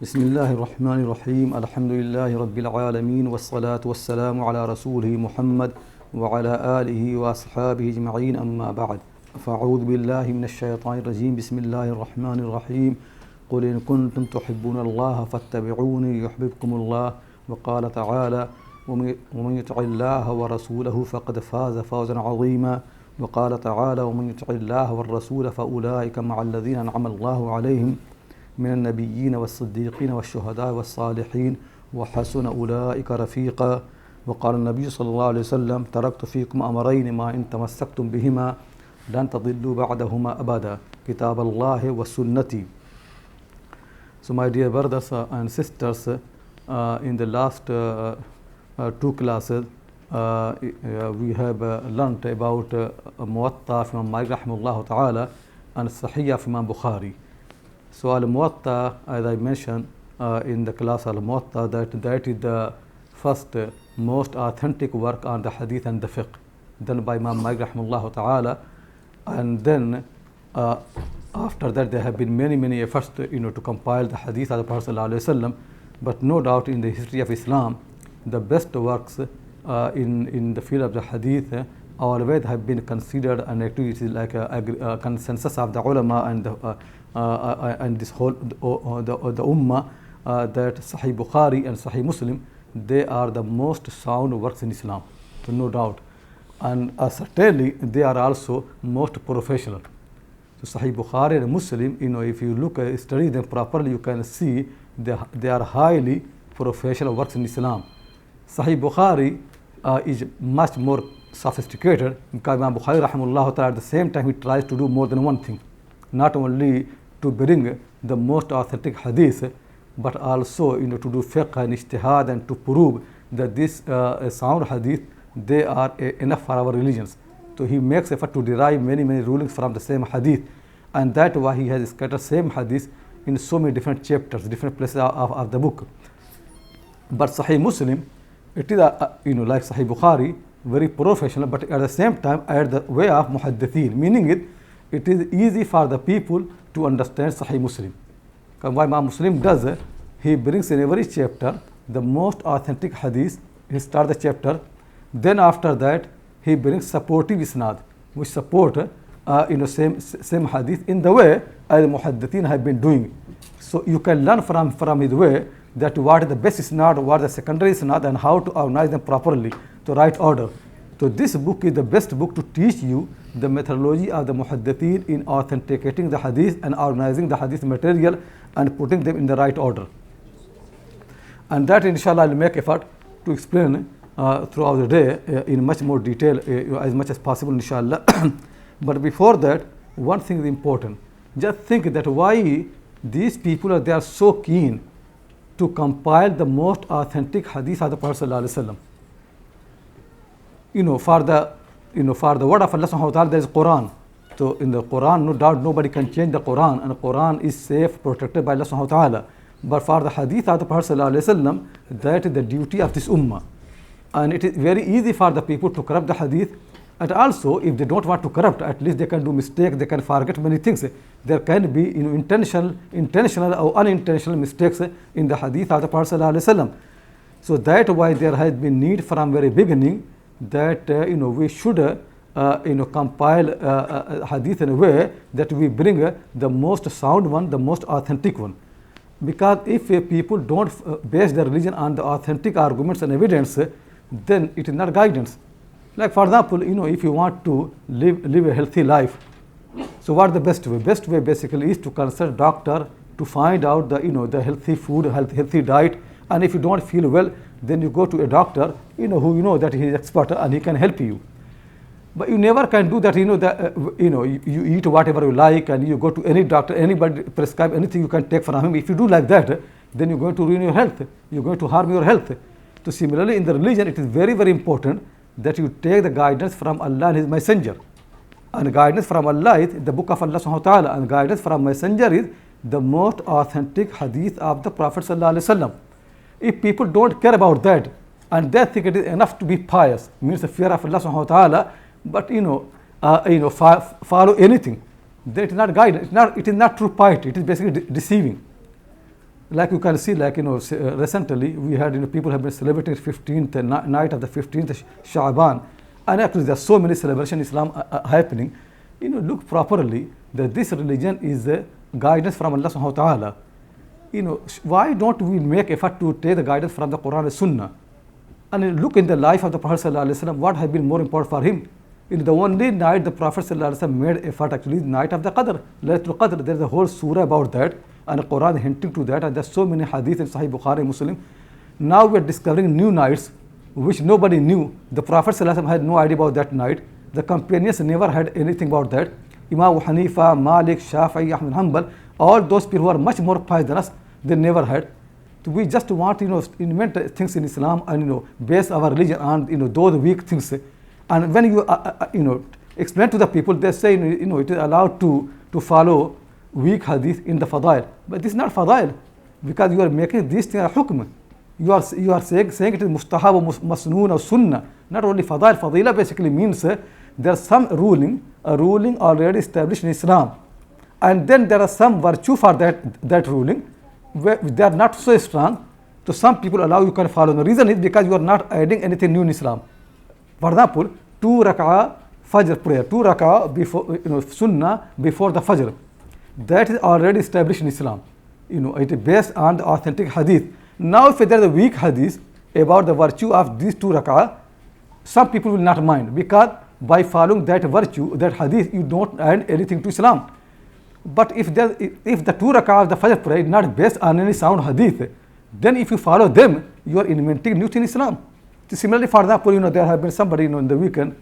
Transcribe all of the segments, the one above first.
بسم الله الرحمن الرحيم الحمد لله رب العالمين والصلاة والسلام على رسوله محمد وعلى آله وأصحابه أجمعين أما بعد فأعوذ بالله من الشيطان الرجيم بسم الله الرحمن الرحيم قل إن كنتم تحبون الله فاتبعوني يحببكم الله وقال تعالى ومن يطع الله ورسوله فقد فاز فوزا عظيما وقال تعالى ومن يطع الله والرسول فأولئك مع الذين أنعم الله عليهم من النبيين والصديقين والشهداء والصالحين وحسن أولئك رفيقا وقال النبي صلى الله عليه وسلم تركت فيكم أمرين ما إن تمسكتم بهما لن تضلوا بعدهما أبدا كتاب الله وسنتي. So my dear brothers and sisters, in the last two classes we have learnt about Muwatta of Imam Malik rahimahullah ta'ala and Sahih of Imam Bukhari. So al-Muwatta, as I mentioned in the class al-Muwatta, that is the first most authentic work on the hadith and the fiqh done by Imam Malik rahimahullah ta'ala. And then after that there have been many efforts to compile the hadith of the Prophet sallallahu alaihi wasallam. But no doubt in the history of Islam, the best works in the field of the hadith always have been considered, and actually it is like a consensus of the ulama and this whole the ummah that Sahih Bukhari and Sahih Muslim, they are the most sound works in Islam, so no doubt. And certainly they are also most professional. So Sahih Bukhari and Muslim, if you look study them properly, you can see they are highly professional works in Islam. Sahih Bukhari is much more sophisticated because Imam Bukhari rahimahullah ta'ala at the same time he tries to do more than one thing, not only to bring the most authentic hadith, but also to do fiqh and ijtihad and to prove that this sound hadith, they are enough for our religions. So he makes effort to derive many rulings from the same hadith, and that's why he has scattered same hadith in so many different chapters, different places of the book. But Sahih Muslim, it is like Sahih Bukhari, very professional, but at the same time at the way of muhaddithin, meaning it is easy for the people to understand Sahih Muslim. What Imam Muslim does, he brings in every chapter the most authentic hadith. He starts the chapter, then after that he brings supportive isnad, which support same hadith in the way as muhaddithin have been doing. So you can learn from his way that what is the best isnad, what is the secondary isnad, and how to organize them properly to right order. So this book is the best book to teach you the methodology of the muhaddithin in authenticating the hadith and organizing the hadith material and putting them in the right order. And that inshallah I'll make effort to explain throughout the day in much more detail as much as possible inshallah. But before that, one thing is important. Just think that why these people they are so keen to compile the most authentic hadith of the Prophet sallallahu alaihi wasallam. For the word of Allah subhanahu wa ta'ala, there is Quran. So in the Quran, no doubt nobody can change the Quran, and the Quran is safe, protected by Allah subhanahu wa ta'ala. But for the hadith of the Prophet sallallahu alaihi wasallam, that is the duty of this ummah. And it is very easy for the people to corrupt the hadith. And also, if they don't want to corrupt, at least they can do mistakes, they can forget many things. There can be intentional or unintentional mistakes in the hadith of the Prophet sallallahu alaihi wasallam. So that's why there has been need from very beginning that we should compile hadith in a way that we bring the most sound one, the most authentic one. Because if people don't base their religion on the authentic arguments and evidence, then it is not guidance. Like for example, if you want to live a healthy life, so what is the best way? Best way basically is to consult doctor to find out the healthy food, healthy diet. And if you don't feel well, then you go to a doctor, who that he is expert and he can help you. But you never can do that. You eat whatever you like, and you go to any doctor, anybody prescribe anything you can take from him. If you do like that, then you're going to ruin your health. You're going to harm your health. So similarly, in the religion, it is very important that you take the guidance from Allah and His Messenger. And guidance from Allah is the book of Allah subhanahu wa ta'ala, and guidance from Messenger is the most authentic hadith of the Prophet sallallahu alaihi wasallam. If people don't care about that and they think it is enough to be pious, means the fear of Allah subhanahu wa ta'ala, but follow anything, that is not guidance. It is not true piety. It is basically deceiving. Like you can see, like, recently we had, people have been celebrating 15th night of the 15th Sha'ban, and actually there are so many celebrations in Islam happening. Look properly that this religion is a guidance from Allah subhanahu wa ta'ala. Why don't we make effort to take the guidance from the Quran and Sunnah? And look in the life of the Prophet sallallahu alaihi wasallam, what has been more important for him? The only night the Prophet sallallahu alaihi wasallam made effort actually is night of the Qadr, Laylatul Qadr. There is a whole surah about that, and the Quran hinting to that, and there are so many hadiths in Sahih Bukhari, Muslim. Now we are discovering new nights which nobody knew. The Prophet sallallahu alaihi wasallam had no idea about that night. The companions never had anything about that. Imam Abu Hanifa, Malik, Shafi'i, Ahmad Hanbal, all those people who are much more pious than us, they never had. So we just want to invent things in Islam and base our religion on those weak things. And when you explain to the people, they say it is allowed to follow weak hadith in the fadail, but this is not fadail, because you are making these things a hukm. You are saying it is mustahab or masnoon or sunnah, not only fadail. Fadila basically means there is some a ruling already established in Islam, and then there are some virtue for that ruling where they are not so strong, so some people allow you can follow. The reason is because you are not adding anything new in Islam. For example, 2 rak'ah Fajr prayer, 2 rak'ah before Sunnah before the Fajr, that is already established in Islam. It is based on the authentic hadith. Now, if there is a weak hadith about the virtue of these 2 rak'ah, some people will not mind, because by following that virtue, that hadith, you don't add anything to Islam. But if the 2 rak'ah of the Fajr prayer is not based on any sound hadith, then if you follow them, you are inventing new thing in Islam. Similarly, for example, there have been somebody in the weekend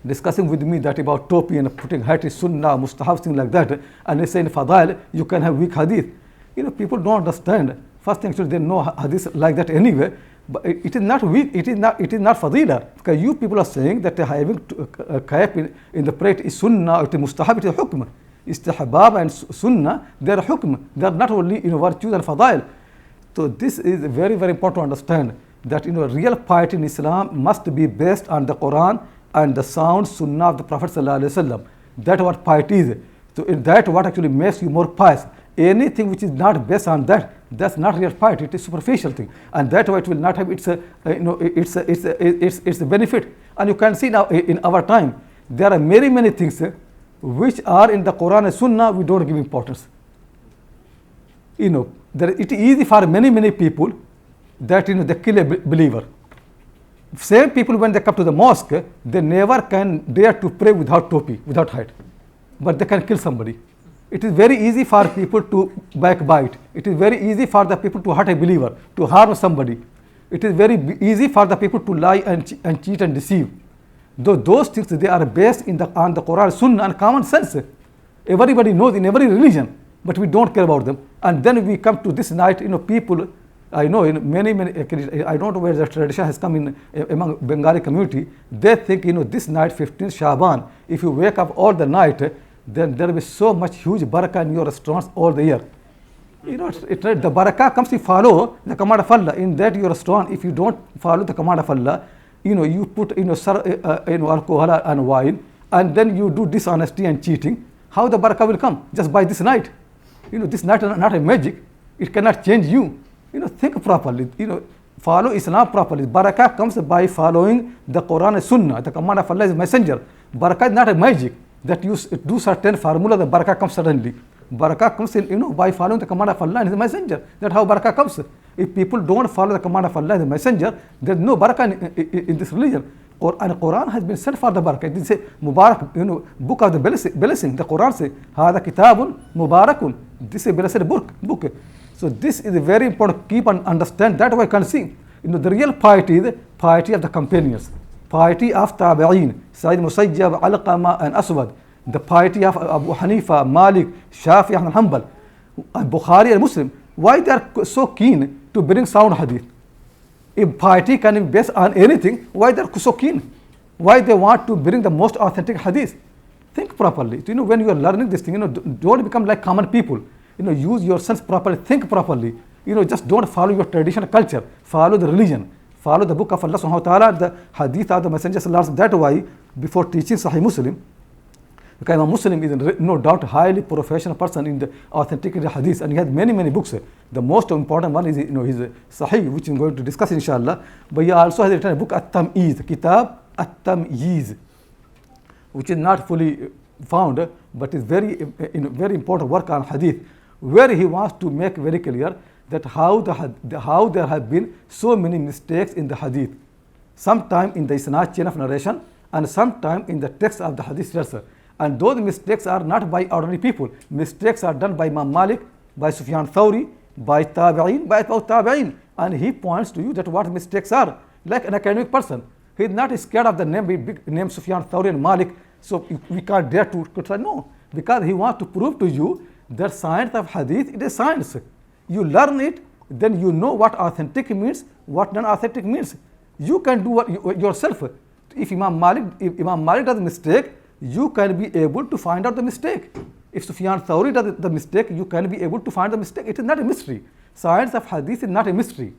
discussing with me that about topi and putting hat is sunnah, mustahab, things like that, and they say in fadail you can have weak hadith. People don't understand. First thing, actually, they know hadith like that anyway, but it is not weak, it is not fadila, because you people are saying that having a cap in the prayer is sunnah, it is mustahab, it is hukm. Istihbab and sunnah, they are hukm, they are not only virtues and fadail. So this is very, very important to understand, that real piety in Islam must be based on the Quran and the sound sunnah of the Prophet sallallahu alaihi wasallam. That's what piety is. So that what actually makes you more pious. Anything which is not based on that, that's not real piety. It is superficial thing, and that's why it will not have its benefit. And you can see now in our time, there are many things which are in the Quran and Sunnah we don't give importance. It is easy for many people that they kill a believer. Same people, when they come to the mosque, they never can dare to pray without topi, without hat, but they can kill somebody. It is very easy for people to backbite. It is very easy for the people to hurt a believer, to harm somebody. It is very easy for the people to lie and cheat and deceive. Though those things, they are based on the Quran, Sunnah, and common sense. Everybody knows in every religion, but we don't care about them. And then we come to this night, people, I know in many, I don't know where the tradition has come in among Bengali community. They think, this night, 15th Sha'ban, if you wake up all the night, then there will be so much huge barakah in your restaurants all the year. The barakah comes if you follow the command of Allah. In that your restaurant, if you don't follow the command of Allah, you put alcohol and wine, and then you do dishonesty and cheating, how the barakah will come? Just by this night. This night is not a magic. It cannot change you. Think properly. Follow Islam properly. Barakah comes by following the Quran and Sunnah. The command of Allah is messenger. Barakah is not a magic that you do certain formula, the barakah comes suddenly. Barakah comes in, by following the command of Allah and His messenger. That's how barakah comes. If people don't follow the command of Allah and the messenger, there's no barakah in this religion. And the Quran has been sent for the barakah. It is a Mubarak, book of the blessing. The Quran says, Hada kitabun mubarakun. This is a blessed book. So this is very important. Keep and understand. That way you can see. The real piety is the piety of the companions. Piety of Tabi'een, Sayyid Musayyab, Alqama and Aswad. The piety of Abu Hanifa, Malik, Shafi'i, Ahmad Hanbal, Bukhari and Muslim. Why they are so keen to bring sound hadith? If piety can be based on anything, why they are so keen? Why they want to bring the most authentic hadith? Think properly. When you are learning this thing, don't become like common people. Use your sense properly. Think properly. Just don't follow your traditional culture. Follow the religion. Follow the book of Allah subhanahu wa ta'ala, the hadith of the Messenger sallallahu alaihi wasallam. That why, before teaching Sahih Muslim, Because Imam Muslim is no doubt a highly professional person in the authenticity of hadith, and he has many books. The most important one is his Sahih, which I'm going to discuss inshallah. But he also has written a book at-Tamyiz, Kitab at-Tamyiz, which is not fully found, but is very important work on hadith, where he wants to make very clear that how there have been so many mistakes in the hadith, sometime in the isnad chain of narration and sometime in the text of the hadith itself. And those mistakes are not by ordinary people. Mistakes are done by Imam Malik, by Sufyan Thawri, by Tabi'in, by Tabi'in. And he points to you that what mistakes are. Like an academic person, he is not scared of the big name Sufyan Thawri and Malik, so we can't dare to try. No, because he wants to prove to you that science of hadith, it is science. You learn it, then you know what authentic means, what non-authentic means. You can do what yourself. If Imam Malik does a mistake, you can be able to find out the mistake. If Sufyan Thawri does the mistake, you can be able to find the mistake. It is not a mystery. Science of hadith is not a mystery.